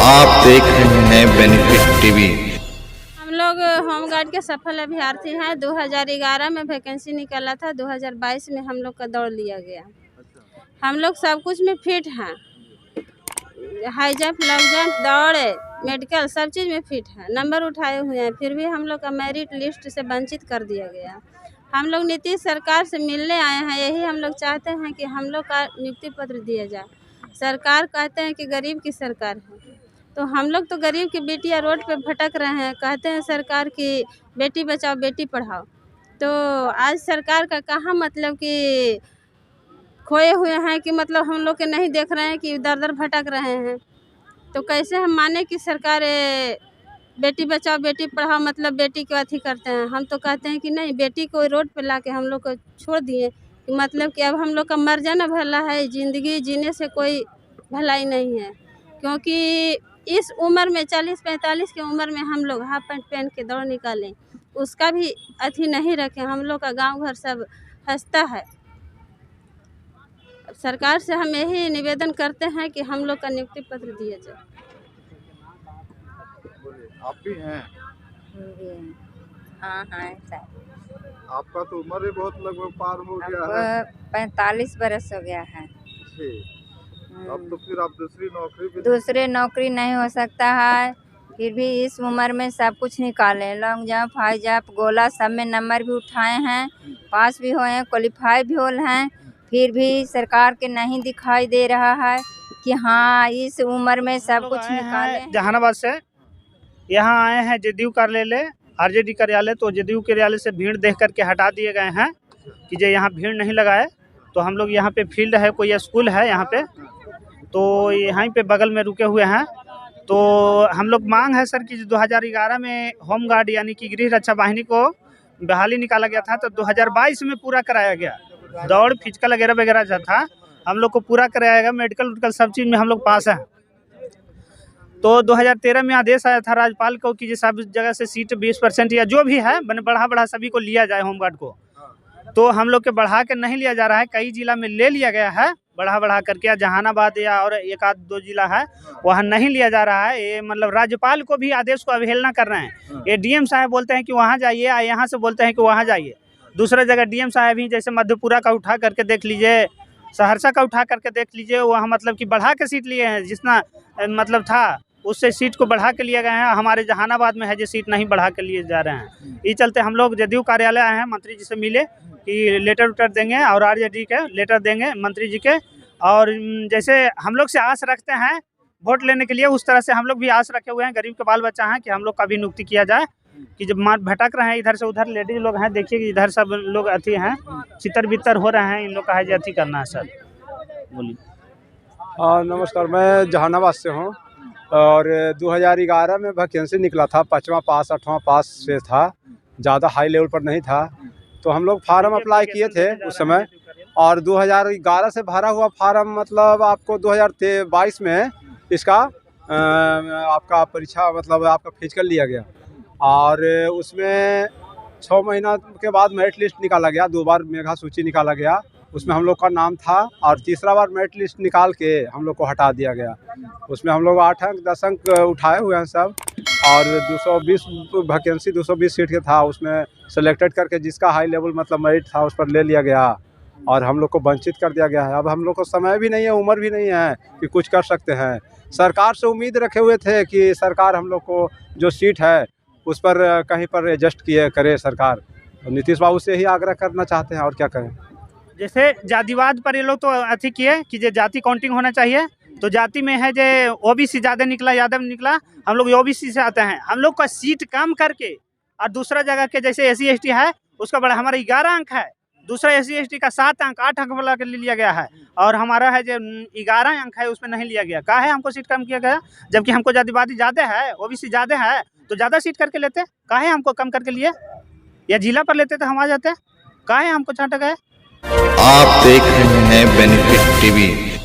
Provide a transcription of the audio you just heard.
आप देख रहे हैं बेनिफिट टीवी। हम लोग होमगार्ड के सफल अभ्यर्थी हैं। 2011 में वैकेंसी निकला था, 2022 में हम लोग का दौड़ लिया गया। हम लोग सब कुछ में फिट हैं, हाई जंप, लॉन्ग जंप, दौड़, मेडिकल सब चीज़ में फिट हैं, नंबर उठाए हुए हैं। फिर भी हम लोग का मेरिट लिस्ट से वंचित कर दिया गया। हम लोग नीतीश सरकार से मिलने आए हैं। यही हम लोग चाहते हैं कि हम लोग का नियुक्ति पत्र दिया जाए। सरकार कहते हैं कि गरीब की सरकार है, तो हम लोग तो गरीब की बेटियां रोड पे भटक रहे हैं। कहते हैं सरकार की बेटी बचाओ बेटी पढ़ाओ, तो आज सरकार का कहाँ मतलब कि खोए हुए हैं कि मतलब हम लोग के नहीं देख रहे हैं कि दर दर भटक रहे हैं। तो कैसे हम माने कि सरकार बेटी बचाओ बेटी पढ़ाओ मतलब बेटी को अथी करते हैं। हम तो कहते हैं कि नहीं, बेटी को रोड पे ला के हम लोग को छोड़ दिए कि मतलब कि अब हम लोग का मर जाना भला है, ज़िंदगी जीने से कोई भलाई नहीं है। क्योंकि इस उम्र में 40-45 की उम्र में हम लोग हाफ पैंट पहन के दौड़ निकालें, उसका भी अथी नहीं रखें। हम लोग का गांव घर सब हंसता है। सरकार से हम यही निवेदन करते हैं कि हम लोग का नियुक्ति पत्र दिया जाए। आप भी हैं? हाँ हाँ सर। आपका तो उम्र भी बहुत लगभग पार हो गया है। 45 बरस हो गया है। जी। अब तो फिर आप दूसरी नौकरी नहीं हो सकता है। फिर भी इस उम्र में सब कुछ निकाले, लॉन्ग जंप, हाई जंप, गोला सब में नंबर भी उठाए हैं, पास भी हुए हैं, क्वालिफाई भी हुए हैं। फिर भी सरकार के नहीं दिखाई दे रहा है कि हाँ इस उम्र में सब कुछ निकाले। जहानाबाद से यहाँ आए हैं जदयू कार्यालय, आरजेडी कार्यालय। तो जदयू कार्यालय से भीड़ देख करके हटा दिए गए हैं कि जो यहाँ भीड़ नहीं लगाए। तो हम लोग यहाँ पे फील्ड है, कोई स्कूल है यहाँ पे, तो यहीं पे बगल में रुके हुए हैं। तो हम लोग मांग है सर कि 2011 में होमगार्ड यानी कि गृह रक्षा वाहिनी को बहाली निकाला गया था, तो 2022 में पूरा कराया गया। दौड़, फिजिकल वगैरह वगैरह जो था हम लोग को पूरा कराया गया। मेडिकल उडिकल सब चीज़ में हम लोग पास हैं। तो 2013 में आदेश आया था राज्यपाल को कि सब जगह से सीट 20% या जो भी है बढ़ा सभी को लिया जाए होमगार्ड को। तो हम लोग के बढ़ा के नहीं लिया जा रहा है। कई जिला में ले लिया गया है बढ़ा करके, जहानाबाद या और एक आध दो जिला है वहाँ नहीं लिया जा रहा है। ये मतलब राज्यपाल को भी आदेश को अवहेलना कर रहे हैं। ये डीएम साहब बोलते हैं कि वहाँ जाइए, यहाँ से बोलते हैं कि वहाँ जाइए। दूसरे जगह डीएम साहब ही जैसे मधेपुरा का उठा करके देख लीजिए, सहरसा का उठा करके देख लीजिए, वहाँ मतलब कि बढ़ा के सीट लिए हैं। जितना मतलब था उससे सीट को बढ़ा के लिए गए हैं। हमारे जहानाबाद में है जो सीट नहीं बढ़ा के लिए जा रहे हैं। इस चलते हम लोग जदयू कार्यालय आए हैं, मंत्री जी से मिले कि लेटर उटर देंगे और आरजेडी के लेटर देंगे मंत्री जी के। और जैसे हम लोग से आस रखते हैं वोट लेने के लिए, उस तरह से हम लोग भी आस रखे हुए हैं। गरीब के बाल बच्चा हैं कि हम लोग का भी नियुक्ति किया जाए। कि जब मार भटक रहे हैं इधर से उधर, लेडीज लोग हैं, देखिए कि इधर सब लोग अथी हैं, चितर बितर हो रहे हैं। इन लोग का है जो अथी करना है सर। बोलिए। नमस्कार, मैं जहानाबाद से हूँ और 2011 में वैकेंसी निकला था। 5वां पास 8वां पास से था, ज़्यादा हाई लेवल पर नहीं था। तो हम लोग फार्म अप्लाई किए थे उस समय, और 2011 से भरा हुआ फार्म मतलब आपको 2022 में इसका आपका परीक्षा मतलब आपका फिजिकल लिया गया। और उसमें 6 महीना के बाद मेरिट लिस्ट निकाला गया। 2 बार मेधा सूची निकाला गया, उसमें हम लोग का नाम था। और तीसरा बार मेरिट लिस्ट निकाल के हम लोग को हटा दिया गया। उसमें हम लोग 8 अंक 10 अंक उठाए हुए हैं सब। और 220 वैकेंसी 220 सीट के था, उसमें सेलेक्टेड करके जिसका हाई लेवल मतलब मेरिट था उस पर ले लिया गया और हम लोग को वंचित कर दिया गया है। अब हम लोग को समय भी नहीं है, उम्र भी नहीं है कि कुछ कर सकते हैं। सरकार से उम्मीद रखे हुए थे कि सरकार हम लोग को जो सीट है उस पर कहीं पर एडजस्ट करे सरकार। नीतीश बाबू से ही आग्रह करना चाहते हैं, और क्या करें। जैसे जातिवाद पर ये लोग तो अथी किए कि जो जाति काउंटिंग होना चाहिए, तो जाति में है जो ओबीसी ज़्यादा निकला, यादव निकला, हम लोग ओबीसी से आते हैं। हम लोग का सीट कम करके और दूसरा जगह के जैसे SC ST है उसका बड़ा हमारा 11 अंक है, दूसरा SC ST का 7 अंक 8 अंक वाला के ले लिया गया है। और हमारा है जो 11 अंक है उसमें नहीं लिया गया। कहा है हमको सीट कम किया गया, जबकि हमको जातिवादी ज़्यादा है, ओबीसी ज़्यादा है, तो ज़्यादा सीट करके लेते। कहा है हमको कम करके लिए, या जिला पर लेते तो हम आ जाते। कहा है हमको छांटा गया। आप देख रहे हैं बेनिफिट टीवी।